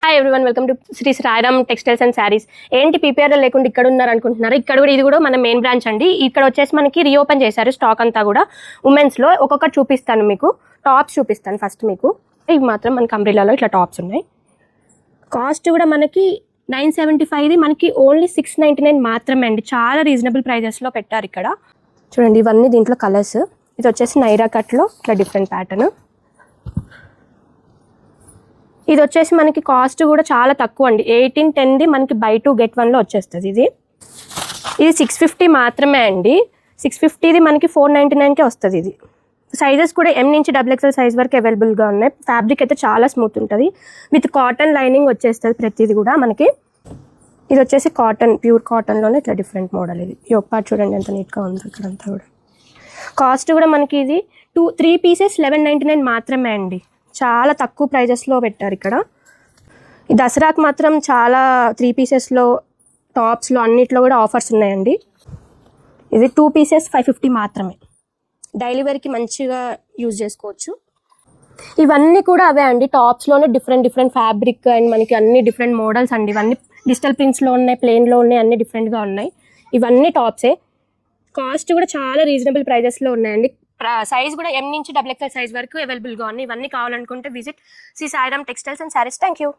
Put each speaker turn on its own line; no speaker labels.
Hi everyone, welcome to Shri Sairam textiles and sarees. ఏంటి PPR లేకుండా ఇక్కడ ఉన్నారు అనుకుంటున్నారు? ఇక్కడ కూడా ఇది కూడా మన మెయిన్ బ్రాంచ్ అండి. ఇక్కడ వచ్చేసి మనకి రీఓపెన్ చేశారు స్టాక్ అంతా కూడా. ఉమెన్స్లో ఒక్కొక్కటి చూపిస్తాను మీకు. టాప్స్ చూపిస్తాను ఫస్ట్ మీకు. ఇవి మాత్రం మనకి అంబ్రెల్లాలో ఇట్లా టాప్స్ ఉన్నాయి. కాస్ట్ కూడా మనకి 975, మనకి ఓన్లీ 699 మాత్రమే అండి. చాలా రీజనబుల్ ప్రైజెస్లో పెట్టారు ఇక్కడ. చూడండి, ఇవన్నీ దీంట్లో కలర్స్. ఇది వచ్చేసి నైరా కట్లో ఇట్లా డిఫరెంట్ ప్యాటర్న్. ఇది వచ్చేసి మనకి కాస్ట్ కూడా చాలా తక్కువ అండి. 1810ది మనకి బై 2 get 1లో వచ్చేస్తుంది. ఇది 650 మాత్రమే అండి. 650ది మనకి 499కే వస్తుంది. ఇది సైజెస్ కూడా M నుంచి XXL సైజ్ వరకు అవైలబుల్గా ఉన్నాయి. ఫ్యాబ్రిక్ అయితే చాలా స్మూత్ ఉంటుంది. విత్ కాటన్ లైనింగ్ వచ్చేస్తుంది ప్రతిది కూడా మనకి. ఇది వచ్చేసి కాటన్, ప్యూర్ కాటన్లోనే ఇట్లా డిఫరెంట్ మోడల్. ఇది ఈ ఒక్క పార్ట్ ఎంత నీట్గా ఉంది ఇక్కడంతా కూడా. కాస్ట్ కూడా మనకి ఇది 3 pieces 1199 మాత్రమే అండి. చాలా తక్కువ ప్రైజెస్లో పెట్టారు ఇక్కడ. ఈ దసరాకు మాత్రం చాలా 3 piecesలో టాప్స్లో అన్నిట్లో కూడా ఆఫర్స్ ఉన్నాయండి. ఇది 2 pieces 550 మాత్రమే. డైలీ వేర్కి మంచిగా యూజ్ చేసుకోవచ్చు. ఇవన్నీ కూడా అవే అండి. టాప్స్లోనే డిఫరెంట్ ఫ్యాబ్రిక్ అండ్ మనకి అన్ని డిఫరెంట్ మోడల్స్ అండి. ఇవన్నీ డిజిటల్ ప్రింట్స్లో ఉన్నాయి, ప్లెయిన్లో ఉన్నాయి, అన్ని డిఫరెంట్గా ఉన్నాయి. ఇవన్నీ టాప్సే. కాస్ట్ కూడా చాలా రీజనబుల్ ప్రైజెస్లో ఉన్నాయండి. సైజ్ కూడా M నుంచి XXL సైజ్ వరకు అవైలబుల్గా ఉన్నాయి. ఇవన్నీ కావాలనుకుంటే visit Shri Sairam textiles and sarees. Thank you.